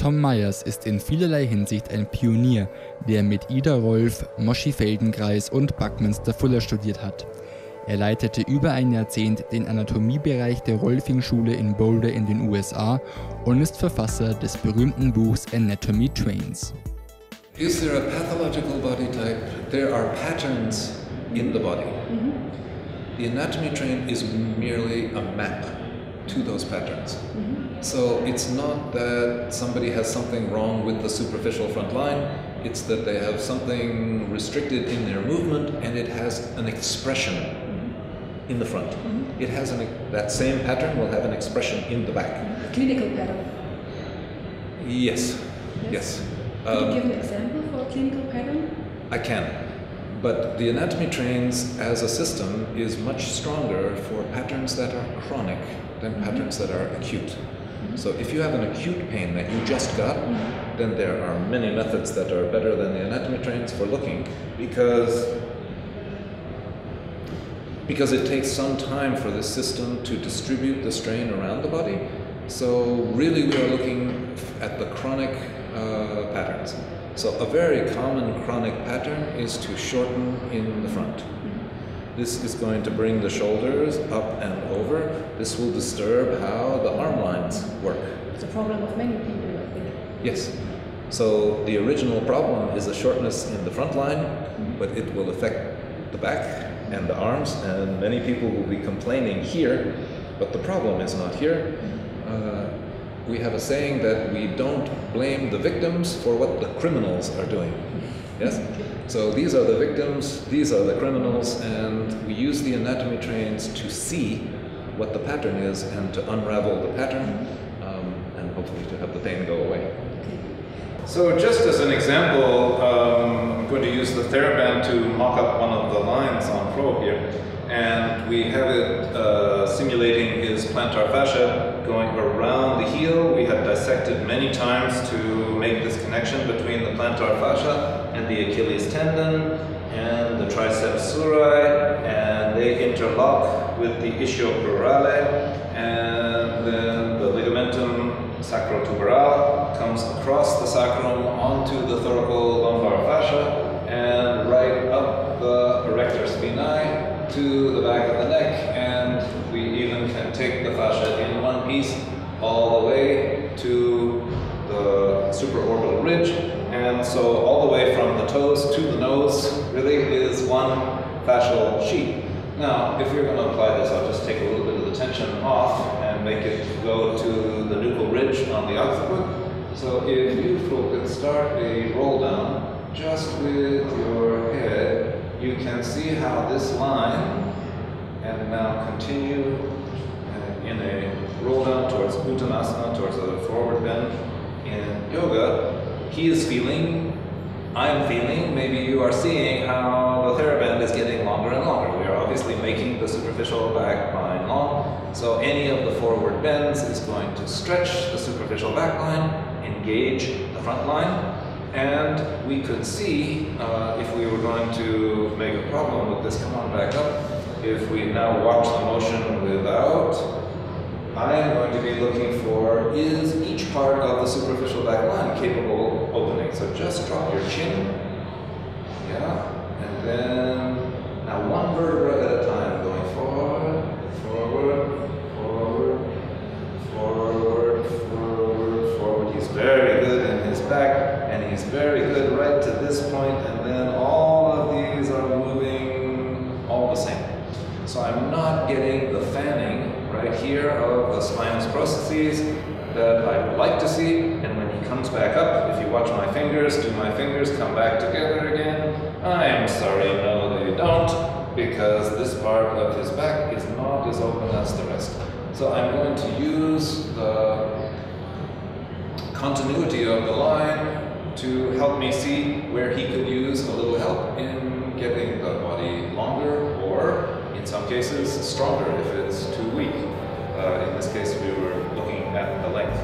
Tom Myers ist in vielerlei Hinsicht ein Pionier, der mit Ida Rolf, Moschi Feldenkrais und Buckminster Fuller studiert hat. Er leitete über ein Jahrzehnt den Anatomiebereich der Rolfing-Schule in Boulder in den USA und ist Verfasser des berühmten Buchs Anatomy Trains. Is there a pathological body type? There are patterns in the body. The anatomy train is merely a map to those patterns. So it's not that somebody has something wrong with the superficial front line, it's that they have something restricted in their movement and it has an expression in the front. It has that same pattern will have an expression in the back. A clinical pattern? Yes, yes. Can you give an example for a clinical pattern? I can. But the anatomy trains as a system is much stronger for patterns that are chronic than patterns that are acute. So if you have an acute pain that you just got, then there are many methods that are better than the anatomy trains for looking because it takes some time for this system to distribute the strain around the body. So really we are looking at the chronic patterns. So a very common chronic pattern is to shorten in the front. This is going to bring the shoulders up and over. This will disturb how the arm lines work. It's a problem of many people, I think. Yes. So the original problem is a shortness in the front line, but it will affect the back and the arms, and many people will be complaining here, but the problem is not here. We have a saying that we don't blame the victims for what the criminals are doing. Yes? So these are the victims, these are the criminals, and we use the anatomy trains to see what the pattern is and to unravel the pattern and hopefully to have the pain go away. So just as an example, I'm going to use the TheraBand to mock up one of the lines on floor here. And we have it simulating his plantar fascia going around the heel. We have dissected many times to make this connection between the plantar fascia and the Achilles tendon and the triceps surae, and they interlock with the ischiopleurale, and then the ligamentum sacrotuberal comes across the sacrum onto the thoracolumbar fascia and right up the erector spinae to the back of the neck, and we even can take the fascia in one piece all the way to the supraorbital ridge, and so all the way from the toes to the nose really is one fascial sheet. Now, if you're going to apply this, I'll just take a little bit of the tension off and make it go to the nuchal ridge on the occiput. So if you could start a roll down just with your head, you can see how this line, and now continue in a roll down towards Uttanasana, towards a forward bend in yoga. He is feeling, I'm feeling, maybe you are seeing how the TheraBand is getting longer and longer. We are obviously making the superficial back line long, so any of the forward bends is going to stretch the superficial back line, engage the front line. And we could see, if we were going to make a problem with this, come on back up, if we now watch the motion without, I am going to be looking for, is each part of the superficial back line capable of opening? So just drop your chin, yeah, and then, now one vertebra at a time, going forward, forward, forward, forward, forward, forward. He's very good in his back. And he's very good right to this point, and then all of these are moving all the same. So I'm not getting the fanning right here of the spinous processes that I would like to see, and when he comes back up, if you watch my fingers, do my fingers come back together again? I'm sorry, no they don't, because this part of his back is not as open as the rest. So I'm going to use the continuity of the line to help me see where he could use a little help in getting the body longer, or in some cases stronger if it's too weak. In this case we were looking at the length.